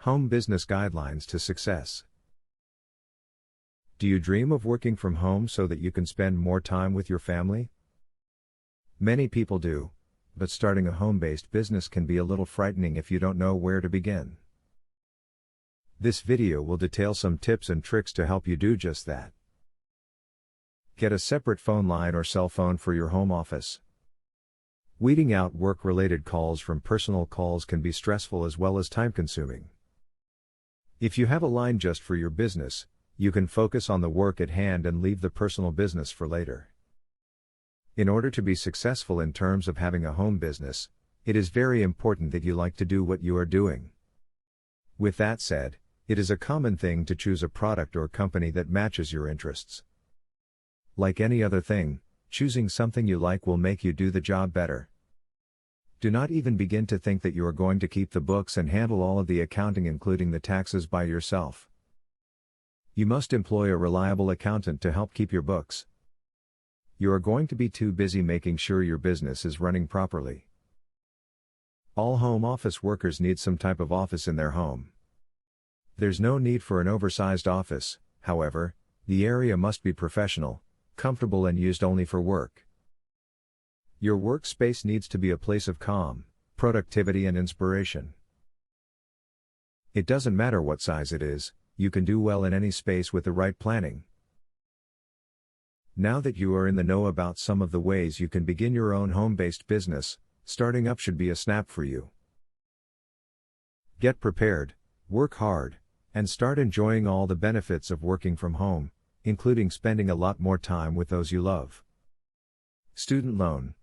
Home Business Guidelines to Success. Do you dream of working from home so that you can spend more time with your family? Many people do, but starting a home-based business can be a little frightening if you don't know where to begin. This video will detail some tips and tricks to help you do just that. Get a separate phone line or cell phone for your home office. Weeding out work-related calls from personal calls can be stressful as well as time-consuming. If you have a line just for your business, you can focus on the work at hand and leave the personal business for later. In order to be successful in terms of having a home business, it is very important that you like to do what you are doing. With that said, it is a common thing to choose a product or company that matches your interests. Like any other thing, choosing something you like will make you do the job better. Do not even begin to think that you are going to keep the books and handle all of the accounting including the taxes by yourself. You must employ a reliable accountant to help keep your books. You are going to be too busy making sure your business is running properly. All home office workers need some type of office in their home. There's no need for an oversized office, however, the area must be professional, comfortable and used only for work. Your workspace needs to be a place of calm, productivity and inspiration. It doesn't matter what size it is, you can do well in any space with the right planning. Now that you are in the know about some of the ways you can begin your own home-based business, starting up should be a snap for you. Get prepared, work hard, and start enjoying all the benefits of working from home, including spending a lot more time with those you love. Student loan.